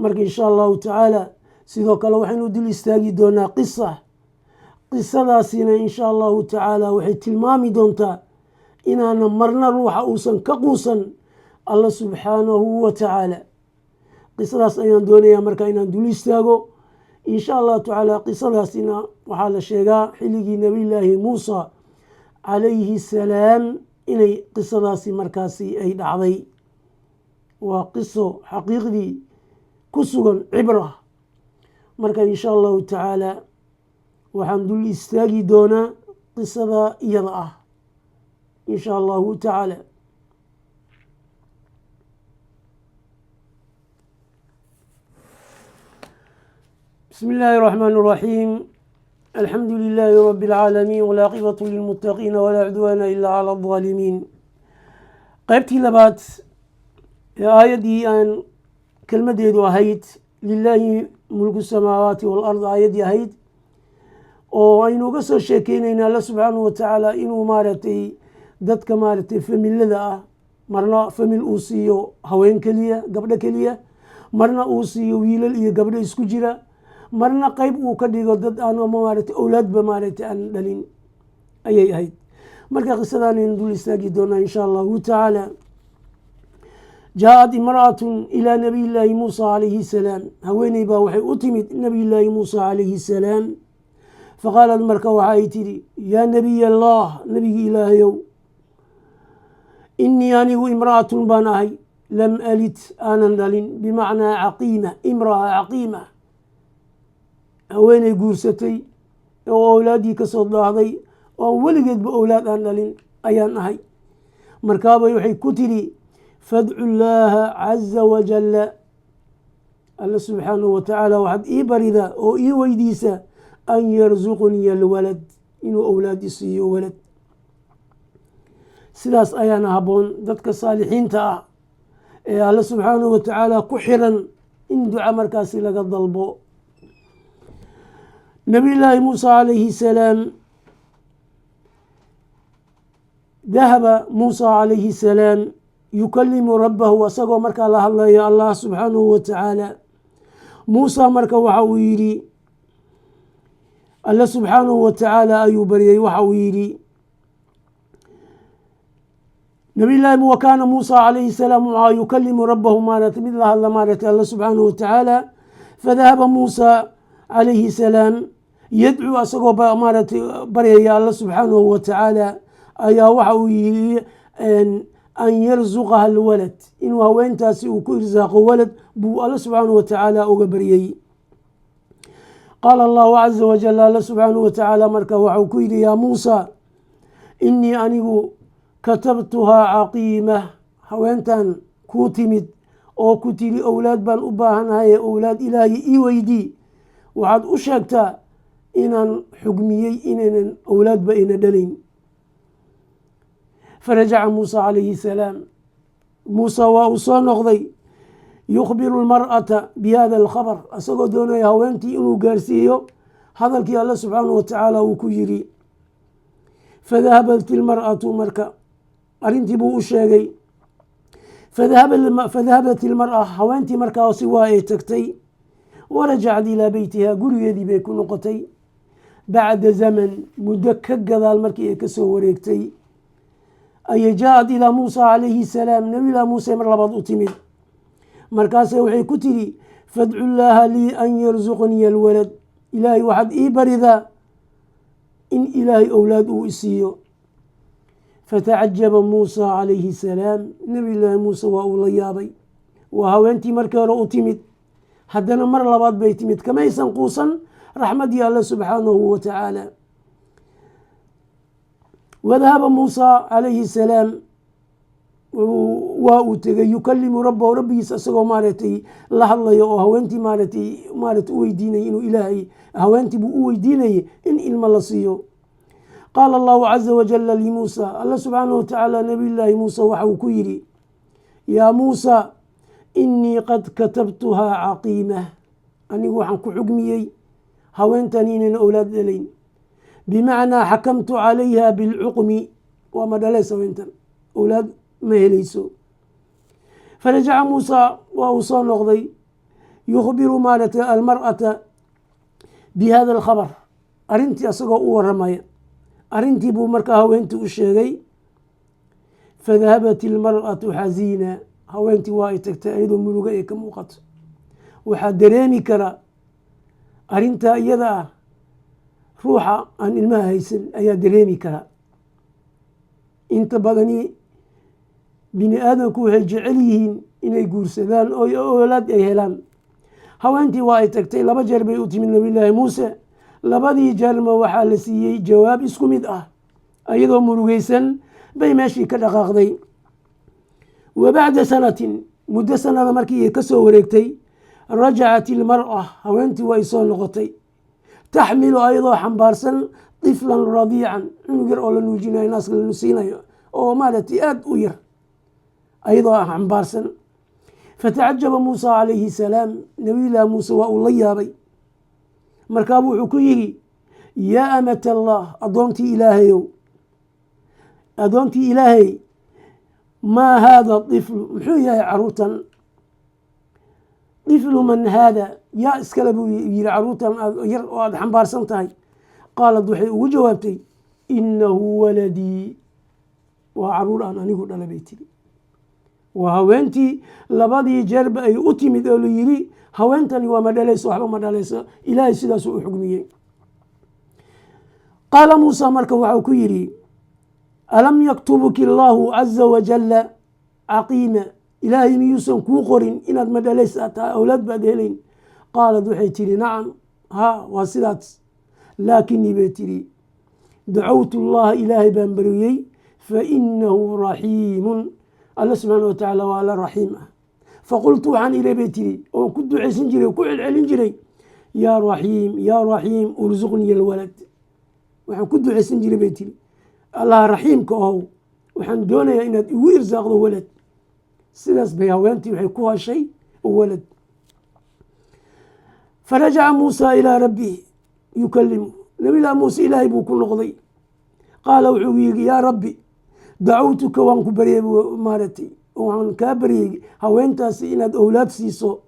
marka insha allahu tacaala sidoo kale waxaynu dul istaagi doonaa qisadaasina insha allahu tacaala waxay tilmaami doontaa inaana marna ruuxa uusan ka quusan alla subxaanahu wa tacaala. qisadaas ayaan doonayaa marka inaan dul istaago insha allahu tacaala. qisadaasina waxaa la sheegaa xilligii nabiyullaahi muusa calayhi salaam inay qisadaasi markaasi ay dhacday. waa qiso xaqiiqdii ku sugan cibra. marka insha allahu tacaala waxaan dul istaagi doonaa qisada iyada ah insha allahu tacaala. بسم الله الرحمن الرحيم. الحمد لله رب العالمين والعاقبة للمتقين ولا عدوان إلا على الظالمين. قيبتي لبات آيدي أن كلمة ديدو أهيت لله ملك السماوات والأرض آيدي أهيت وإنو قصر شاكين إن الله سبحانه وتعالى إنو مارتي دادك مارتي فمن لذا مرنا فمن أوسيو هوين كلية قبل كلية مرنا أوسيو ويلل إيه قبل إسكو جرا marna qayb uu ka dhigo dad aan maaragtay awlaadba maaragtay aan dhalin ayay ahayd. marka qisadan in dul istaagi doonaa insha allahu tacaala. jaaءat imra'atun ilaa nabiyillaahi muusa calayhi salaam. haweeney baa waxay u timid nabiyullaahi muusa calayhi salaam. faqaalad marka waxay tidhi yaa nabiy allah, nabigi ilaahayow, inii anigu imra'atun baan ahay lam alid aanan dhalin, bimacnaa caqiima, imra'a caqiima, haweeney guursatay oo awlaaddii ka soo daahday oo aan weligeedba awlaad aan dhalin ayaan ahay. markaabay waxay ku tidhi fadcu llaaha caza wajalla, alla subxaanahu watacaala waxaad ii baridaa oo ii weydiisa an yarsuqniya alwalad, inuu awlaad isiiyo walad. sidaas ayaana habboon dadka saalixiinta ah ee alla subxaanahu watacaala ku xiran in duca markaasi laga dalbo. nabiyullaahi muusa calayhi salaam dahaba muusa calayhi salaam yukalimu rabbahu, asagoo markaa la hadlayo allah subxaanahu wa tacaala. muusa marka waxa uu yidhi, alla subxaanahu wa tacaala ayuu baryay, waxa uu yidhi nabiyullaahi wa kaana muusa calayhi salaam waxaa yukalimu rabbahu maaragtay mid la hadla maaragtay alla subxaanahu wa tacaala. fadahaba muusa calayhi salaam yadcuu, asagoo maaragtay baryaya alla subxaanahu wa tacaala ayaa waxa uu yidhi an yarsuqaha alwalad, inuu haweentaasi uu ku irsaaqo walad buu alla subxaanahu wa tacaala uga baryay. qaala allahu caza wajal, alla subxaanahu wa tacaala marka waxau ku yidhi yaa muusa, inii anigu katabtuhaa caqiima, haweentan kuu timid oo ku tiri awlaad baan u baahanahay, awlaad ilaahay ii weydii, waxaad u sheegtaa inaan xugmiyey inaynan awlaadba ayna dhalayn. farajaca muusa calayhi salaam, muusa waa uu soo noqday, yukhbiru lmar'ata bihada alkhabar, asagoo doonaya haweentii inuu gaarsiiyo hadalkii alla subxaanahu wa tacaala uu ku yidhi. fadahabat ilmar'atu, marka arrintii buu u sheegay. fadahabat ilmar'a, haweentii markaasi waa ay tagtay, warajacad ilaa beytiha, gurigeedii bay ku noqotay. bacda zaman, muddo ka gadaal markii ay ka soo wareegtay ayay jaaءad ilaa muusa calayhi salaam, nabiyullaahi muuse mar labaad u timid. markaase waxay ku tidhi fadcu llaaha lii an yarsuqniya alwalad, ilaahay waxaad ii baridaa in ilaahay awlaad uu isiiyo. fatacajaba muusa calayhi salaam, nabiyullaahi muuse waa uu la yaabay. waa haweentii markii hore u timid, haddana mar labaad bay timid, kamaysan quusan raxmaddii alle subxaanahu wa tacaala. wadahaba muusa calayhi salaam, waa uu tegay yukalimu rabbahu, rabbigiisa isagoo maaragtay la hadlayo oo haweentii maaragtay u weydiinayay inuu ilaahay, haweentii buu u weydiinayay in ilmo la siiyo. qaala allahu caza wajalla limuusa, alla subxaanahu wa tacaala nabiyullaahi muuse waxa uu ku yidhi yaa muusa, inii qad katabtuhaa caqiima, anigu waxaan ku xugmiyey haweentan inayna awlaad dhalayn, bimacnaa xakamtu calayha bilcuqmi, waa ma dhaleys haweentan, awlaad ma helayso. farajaca muusa waa uu soo noqday, يخبر مالة المرأة بهذا الخبر أرنتي أسقوا ورمايا أرنتي بو مركا هوينتي الشيغي فذهبت المرأة حزينة هوينتي واي تكتايدو ملوغي كموقت waxaa dareemi kara arrintaa iyada ah ruuxa aan ilmaha haysan ayaa dareemi kara. inta badani bini aadamku waxay jecel yihiin inay guursadaan oo awlaad ay helaan. haweentii waa ay tagtay 2 jeer bay u timid nabiyullaahi muuse, labadii jeerma waxaa la siiyey jawaab isku mid ah, iyadoo murugaysan bay meeshii ka dhaqaaqday. wa bacda sanatin muddo sanada markii ay ka soo wareegtay رجعت المرأة هوينتي ويسون نغطي تحمل أيضا حنبارسن طفلا رضيعا نقر أولا نوجينا ناس لنسينا أو مالتي أد وير أيضا حنبارسن. فتعجب موسى عليه السلام نبي الله موسى والله يا بي مركابو حكيه يا أمة الله أضونتي إلهي أضونتي إلهي ما هذا الطفل محويا عروتا طفل من هذا يا اسكلبو يرعروتا ير حنبار سنتاي. قالت وحي وجوابتي إنه ولدي وعرور أنا نقول على بيتي وهوينتي لبادي جرب أي أتمي ذلو يري هوينتني ومدلس وحبا مدلس إلهي سداس حكمية. قال موسى مركب وحكيري ألم يكتبك الله عز وجل عقيمة إلهي ميوسن كوقرين إناد مدلس أتا أولاد بدهلين. قالت وحي تري نعم ها واسدات لكني بيتري دعوت الله إلهي بانبريي فإنه رحيم الله سبحانه وتعالى وعلى رحيمه. فقلت عن إلى بيتري وكنت عسن جري وكل علم جري يا رحيم يا رحيم ارزقني الولد. وحن كنت عسن جري بيتري الله رحيم كهو وحن دوني إناد ويرزاق ولد سلاس بيهوانتي وحيكوها شيء وولد. فرجع موسى إلى ربه يكلمه نبي الله موسى إلهي بكل نقضي. قال وحويق يا ربي دعوتك وانك بريب مارتي وعن كابري هوانتا سئناد أولاد سيسو.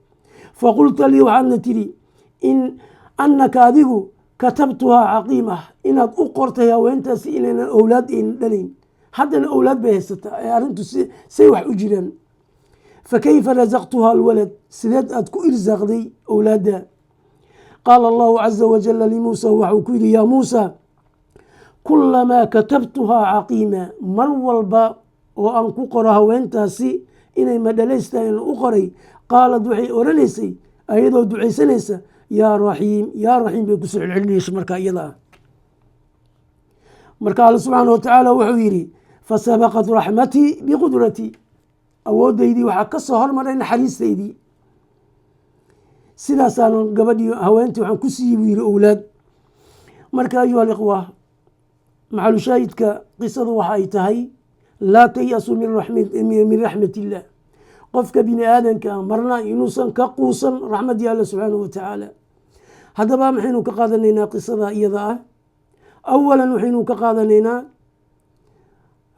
فقلت لي وعنتي إن أنك أذيقو كتبتها عقيمة إناد أقرتها وانتا سئناد أولاد إن دلين حتى الأولاد بيهستا أرنتو سيوح أجرا. فكيف رزقتها الولد سيدات أدكو إرزاق دي أولادها. قال الله عز وجل لموسى وحكيري يا موسى كلما كتبتها عقيمة مروا الباء وأنكو قرها وانتاسي إني مدلستا إن أقري. قال دعي أورانيسي أيضا دعي سنيسا يا رحيم يا رحيم بكسر العليش مركا إيضا مركا الله سبحانه وتعالى وحويري فسبقت رحمتي بقدرتي أوديدي وحكسو هرمرين حريستيدي سلاسان قبدي هوانتي وحن كسي وير أولاد. مركا أيها الإخوة مع شاهدك قصة وحايتهي لا تيأسوا من رحمة الله. قفك بني آدم كمرنا ينوسا كقوسا رحمة الله سبحانه وتعالى. هذا بقى محينو كقادنينا قصة إيضاء. أولا وحينو كقادنينا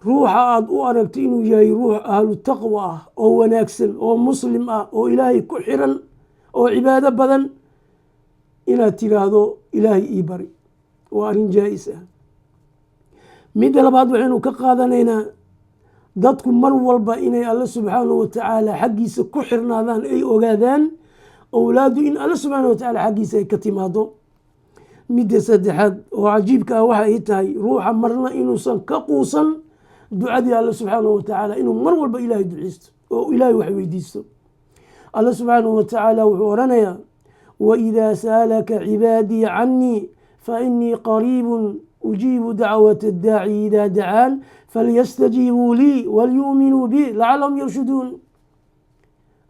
روح أد أركت إنه جاي روح أهل التقوى أو وناكسن أو مسلم أو إلهي كحرا أو عبادة بدن إلى تراهدو إلهي إيبري وأرين جائسة. ميدا لبعض وحينو كقادنينا dadku mar walba inay alla subxaanahu watacaala xaggiisa ku xirnaadaan ay ogaadaan awlaadu in alla subxaanahu watacaala xaggiisa ay ka timaado. midda saddexaad oo cajiibka ah waxa ay tahay ruuxa marna inuusan ka quusan ducadii alla subxaanahu watacaala inuu mar walba ilaahay duceysto oo ilaahay wax weydiisto. alla subxaanahu watacaala wuxuu oranayaa waidaa saalaka cibaadii cannii fainii qariibun ujiibu dacwata addaaci idaa dacaan فليستجيبوا لي وليؤمنوا بي لعلهم يرشدون.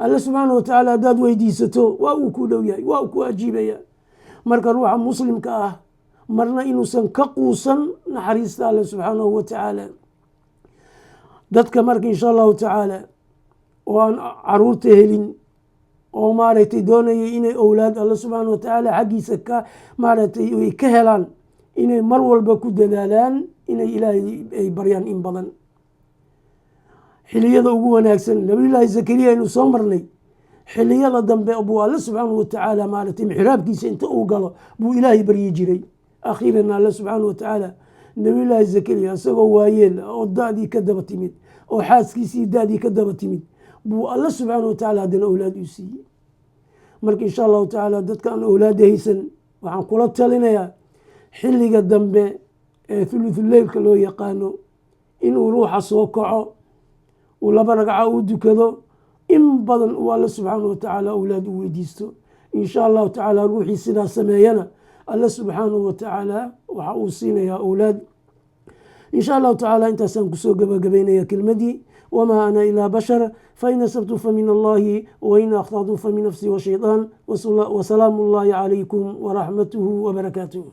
الله سبحانه وتعالى داد ويديستو واوكو دوياي واوكو اجيبيا. مركا روحا مسلم كاه مرنا انو سن كقوسا نحريس الله سبحانه وتعالى. دادك مركا ان شاء الله تعالى وان عرورتي هلين oo maaragtay doonayay inay awlaad Allah subhanahu wa ta'ala xaqiisa ka maaragtay way ka helaan inay mar walba ku dadaalaan inay ilaahay ay baryaan in badan. xiliyada ugu wanaagsan nabiyullaahi zakariya inuu soo marnay xilliyada dambe buu alle subxaanahu watacaala maaratay mixraabkiisa inta uu galo buu ilaahay baryi jiray. akhiiran alle subxaanahu watacaala nabiyullaahi zakariya isagoo waayeel oo da-dii ka daba timid oo xaaskiisii da-dii ka daba timid buu alle subxaanahu watacaala haddana awlaad uu siiyey. marka insha allahu tacaala dadka aan awlaada haysan waxaan kula talinayaa xilliga dambe ee thuluthuleylka loo yaqaano inuu ruuxa soo kaco uu 2 ragca u dukado in badan uu alle subxaanahu watacaala awlaad u weydiisto. insha allahu tacaala ruuxii sidaa sameeyana alle subxaanahu watacaala waxa uu siinayaa awlaad. insha allahu tacaala intaasaan kusoo gabagabaynaya kelmadii. wamaa ana ilaa bashar fain asabtu famin allahi wain akhtatu famin nafsi washayطaan wasalaamu اllahi calaykum waraxmatuhu wabarakaatuh.